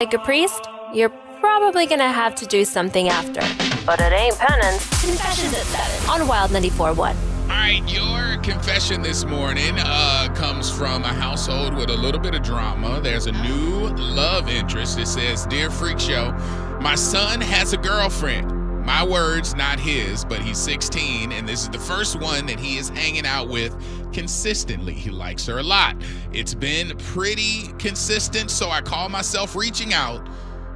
Like a priest, you're probably gonna have to do something after. But it ain't penance. Confessions at 7 on Wild 94.1. All right, your confession this morning comes from a household with a little bit of drama. There's a new love interest. It says, "Dear Freak Show, my son has a girlfriend. My words, not his, but he's 16, and this is the first one that he is hanging out with consistently. He likes her a lot. It's been pretty consistent, so I call myself reaching out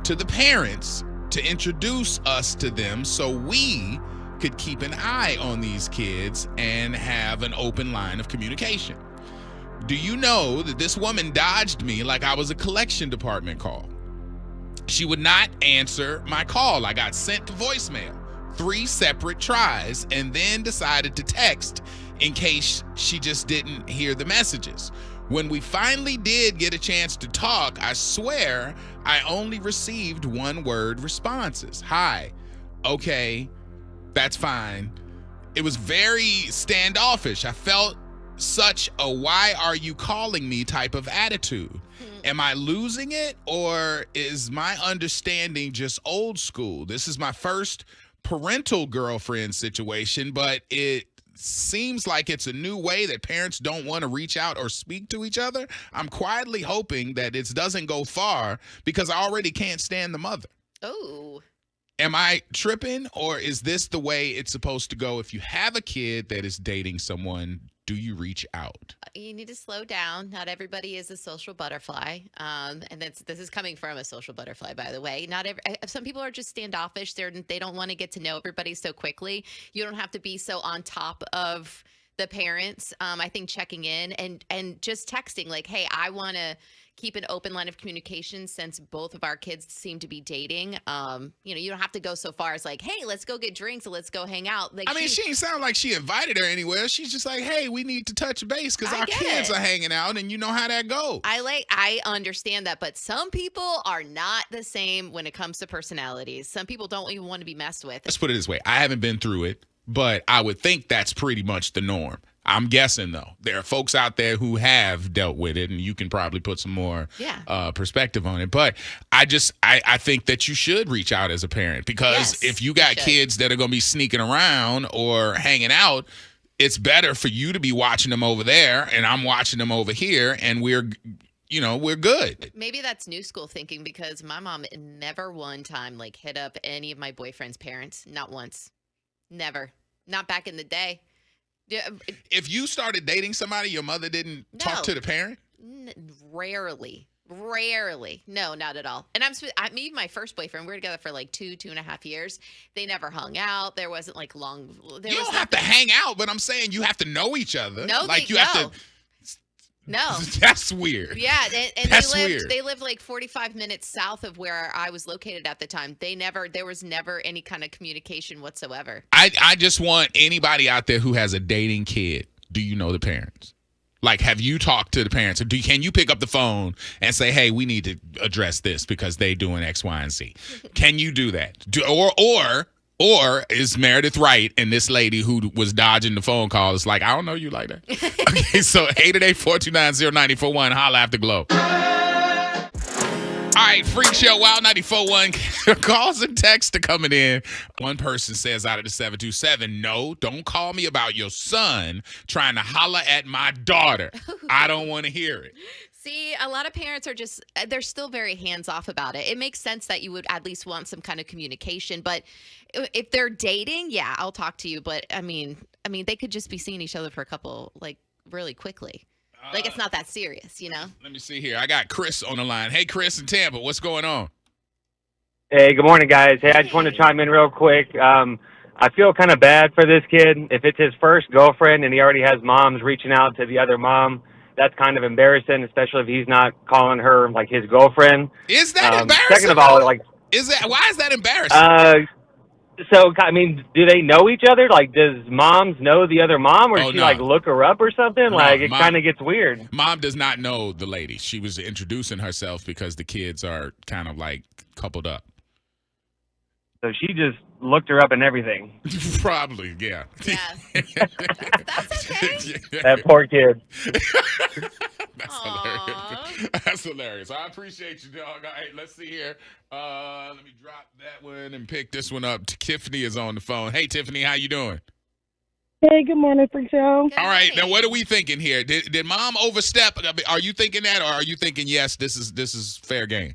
to the parents to introduce us to them so we could keep an eye on these kids and have an open line of communication. Do you know that this woman dodged me like I was a collection department call? She would not answer my call. I got sent to voicemail 3 separate tries and then decided to text in case she just didn't hear the messages. When we finally did get a chance to talk, I swear I only received 1-word responses. Hi, okay, that's fine. It was very standoffish. I felt such a "why are you calling me" type of attitude. Am I losing it, or is my understanding just old school? This is my first parental girlfriend situation, but it seems like it's a new way that parents don't want to reach out or speak to each other. I'm quietly hoping that it doesn't go far because I already can't stand the mother. Oh. Am I tripping, or is this the way it's supposed to go? If you have a kid that is dating someone, do you reach out? You need to slow down. Not everybody is a social butterfly. And this is coming from a social butterfly, by the way. Some people are just standoffish. They don't want to get to know everybody so quickly. You don't have to be so on top of the parents. I think checking in and just texting like, "Hey, I want to keep an open line of communication since both of our kids seem to be dating." You don't have to go so far as like, "Hey, let's go get drinks and let's go hang out." Like, she didn't sound like she invited her anywhere. She's just like, "Hey, we need to touch base because our kids are hanging out, and you know how that goes." I understand that, but some people are not the same when it comes to personalities. Some people don't even want to be messed with. Let's put it this way. I haven't been through it, but I would think that's pretty much the norm. I'm guessing, though. There are folks out there who have dealt with it, and you can probably put some more perspective on it. But I think that you should reach out as a parent because if you got kids that are going to be sneaking around or hanging out, it's better for you to be watching them over there and I'm watching them over here, and we're good. Maybe that's new school thinking because my mom never one time hit up any of my boyfriend's parents. Not once. Never. Not back in the day. Yeah. If you started dating somebody, your mother didn't talk to the parent? Rarely. No, not at all. And me and my first boyfriend, we were together for 2.5 years. They never hung out. There wasn't long. You don't have to hang out, but I'm saying you have to know each other. No, have to. No. That's weird. Yeah, and That's weird. They lived 45 minutes south of where I was located at the time. There was never any kind of communication whatsoever. I just want anybody out there who has a dating kid, do you know the parents? Have you talked to the parents? Or can you pick up the phone and say, "Hey, we need to address this because they doing X, Y, and Z"? Can you do that? Or is Meredith right and this lady who was dodging the phone call is like, "I don't know you like that"? Okay, so 888-429-0941, holla after Glow. All right, Freak Show, Wild 94.1. Calls and texts are coming in. One person says out of the 727, "No, don't call me about your son trying to holler at my daughter. I don't want to hear it." See, a lot of parents are they're still very hands-off about it. It makes sense that you would at least want some kind of communication, but if they're dating, yeah, I'll talk to you. But I mean, they could just be seeing each other for a couple, really quickly. It's not that serious, Let me see here. I got Chris on the line. Hey, Chris in Tampa, what's going on? Hey, good morning, guys. Hey, I just want to chime in real quick. I feel kind of bad for this kid. If it's his first girlfriend and he already has moms reaching out to the other mom, that's kind of embarrassing, especially if he's not calling her his girlfriend. Is that embarrassing? Second of all, why is that embarrassing? Do they know each other? Does moms know the other mom, or does she look her up or something? No, it kind of gets weird. Mom does not know the lady. She was introducing herself because the kids are kind of coupled up. So she just looked her up and everything. Probably, yeah. Yeah. That's okay. That poor kid. That's Aw. hilarious. That's hilarious. I appreciate you, dog. All right, let's see here. Let me drop that one and pick this one up. Tiffany is on the phone. Hey, Tiffany, how you doing? Hey, good morning, Freak Show. Good All right, now morning. what are we thinking here? Did mom overstep? Are you thinking that, or are you thinking yes? This is fair game.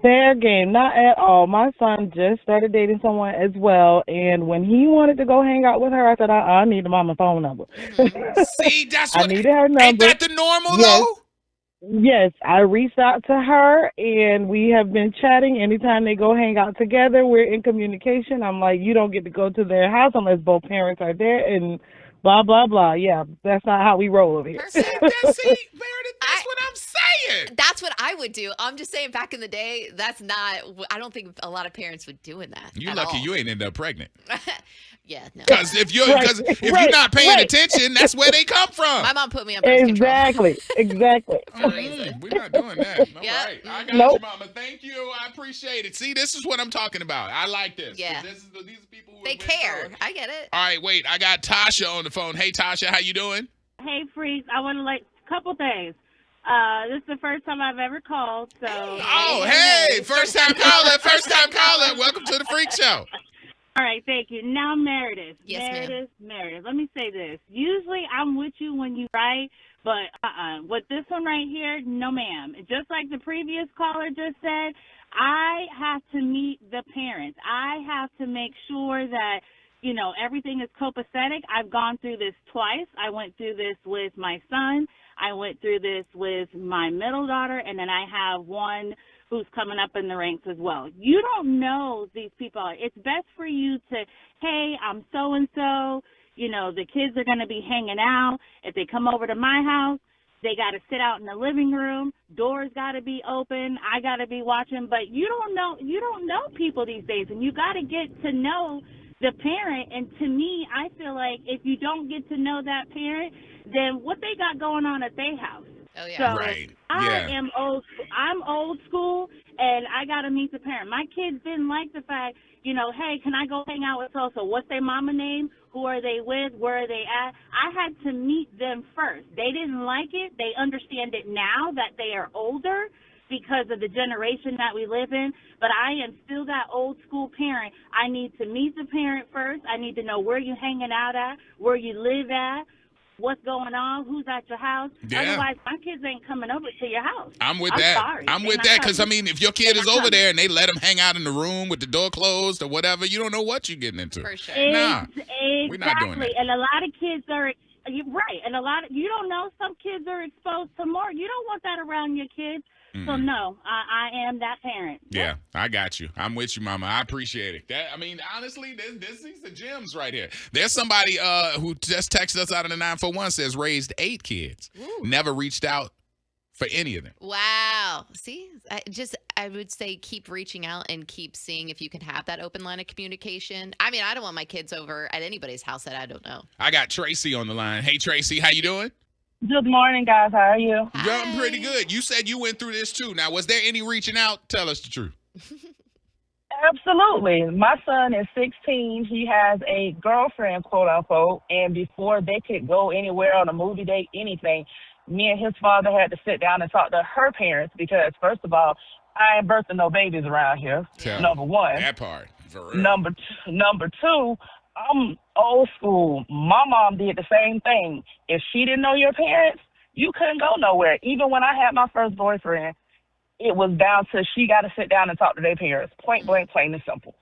Fair game, not at all. My son just started dating someone as well, and when he wanted to go hang out with her, I said, I need the mama phone number. See, that's I what. needed her number. Ain't that the normal Yes. though? Yes, I reached out to her, and we have been chatting. Anytime they go hang out together, we're in communication. I'm like, you don't get to go to their house unless both parents are there, and blah, blah, blah. Yeah, that's not how we roll over here. See, Meredith, that's what I'm saying. That's what I would do. I'm just saying, back in the day, that's not. I don't think a lot of parents would doing that. You at lucky all. you ain't end up pregnant. Yeah, no. Because if you're Right, not paying right. attention, that's where they come from. My mom put me on birth control. Exactly. We're not doing that. All Yeah. right. I got Nope. you, mama. Thank you. I appreciate it. See, this is what I'm talking about. I like this. 'Cause Yeah. these are people who They have been care. through it. I get it. All right, wait. I got Tasha on the phone. Hey, Tasha, how you doing? Hey, freaks. I want to a couple things. This is the first time I've ever called, so. Oh, hey. First time caller. First time caller. Welcome to the Freak Show. All right, thank you. Now, Meredith. Yes, ma'am. Meredith. Let me say this. Usually, I'm with you when you write, but with this one right here, no, ma'am. Just like the previous caller just said, I have to meet the parents. I have to make sure that, everything is copacetic. I've gone through this twice. I went through this with my son. I went through this with my middle daughter, and then I have one who's coming up in the ranks as well. You don't know these people. It's best for you to, hey, I'm so-and-so. The kids are going to be hanging out. If they come over to my house, they got to sit out in the living room. Doors got to be open. I got to be watching. But you don't know people these days, and you got to get to know the parent. And to me, I feel like if you don't get to know that parent, then what they got going on at their house. Oh, yeah. So Right. I'm old school, and I got to meet the parent. My kids didn't like the fact, hey, can I go hang out with so-so? What's their mama name? Who are they with? Where are they at? I had to meet them first. They didn't like it. They understand it now that they are older because of the generation that we live in. But I am still that old school parent. I need to meet the parent first. I need to know where you hanging out at, where you live at, what's going on, who's at your house. Yeah. Otherwise, my kids ain't coming over to your house. I'm with that. Sorry. I'm with They're that not because, coming. if your kid They're is not over coming. there and they let them hang out in the room with the door closed or whatever, you don't know what you're getting into. For sure. Nah, Exactly. we're not doing that. And a lot of kids are you're right. And you don't know, some kids are exposed to more. You don't want that around your kids. So no, I am that parent. Yeah, I got you. I'm with you, mama. I appreciate it. Honestly, these are gems right here. There's somebody who just texted us out of the 941 says raised 8 kids. Ooh. Never reached out for any of them. Wow. See, I would say keep reaching out and keep seeing if you can have that open line of communication. I mean, I don't want my kids over at anybody's house that I don't know. I got Tracy on the line. Hey, Tracy, how you doing? Good morning, guys. How are you? Yeah, I'm pretty Hi. good. You said you went through this too. Now, was there any reaching out? Tell us the truth. Absolutely. My son is 16. He has a girlfriend, quote unquote, and before they could go anywhere on a movie date, anything, me and his father had to sit down and talk to her parents because, first of all, I ain't birthing no babies around here. Tell Number one. That part. For real. Number two, I'm old school. My mom did the same thing. If she didn't know your parents, you couldn't go nowhere. Even when I had my first boyfriend, it was down to she got to sit down and talk to their parents. Point blank, plain and simple.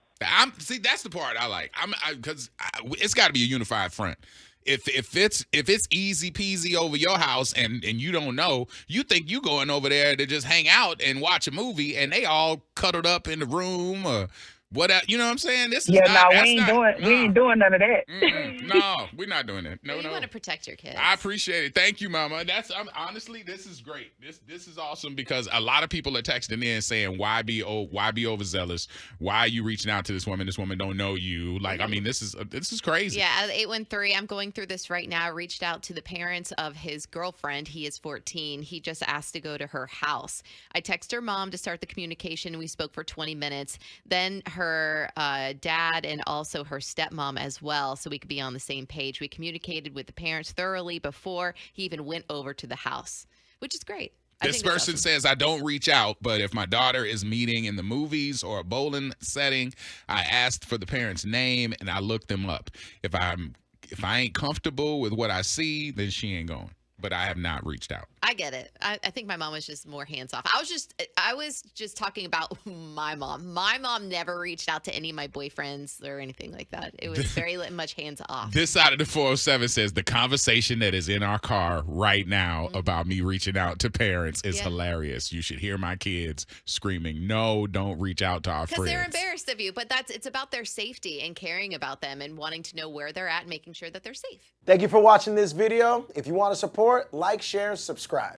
See, that's the part I like. Because it's got to be a unified front. If it's easy peasy over your house and you don't know, you think you going over there to just hang out and watch a movie, and they all cuddled up in the room or what? You know what I'm saying? This is Yeah, not, we ain't doing none of that. No, we're not doing that. No, You no. want to protect your kids. I appreciate it. Thank you, Mama. Honestly, this is great. This is awesome because a lot of people are texting in saying, why be overzealous? Why are you reaching out to this woman? This woman don't know you. Like, I mean, this is crazy. Yeah, at 813, I'm going through this right now. I reached out to the parents of his girlfriend. He is 14. He just asked to go to her house. I text her mom to start the communication. We spoke for 20 minutes. Then her dad and also her stepmom as well, so we could be on the same page. We communicated with the parents thoroughly before he even went over to the house, which is great. This person says, I don't reach out, but if my daughter is meeting in the movies or a bowling setting, I asked for the parent's name and I look them up. If I ain't comfortable with what I see, then she ain't going. But I have not reached out. I get it. I think my mom was just more hands off. I was just talking about my mom. My mom never reached out to any of my boyfriends or anything like that. It was very much hands off. This side of the 407 says the conversation that is in our car right now about me reaching out to parents is hilarious. You should hear my kids screaming, no, don't reach out to our friends. Because they're embarrassed of you, but it's about their safety and caring about them and wanting to know where they're at and making sure that they're safe. Thank you for watching this video. If you want to support, like, share, subscribe.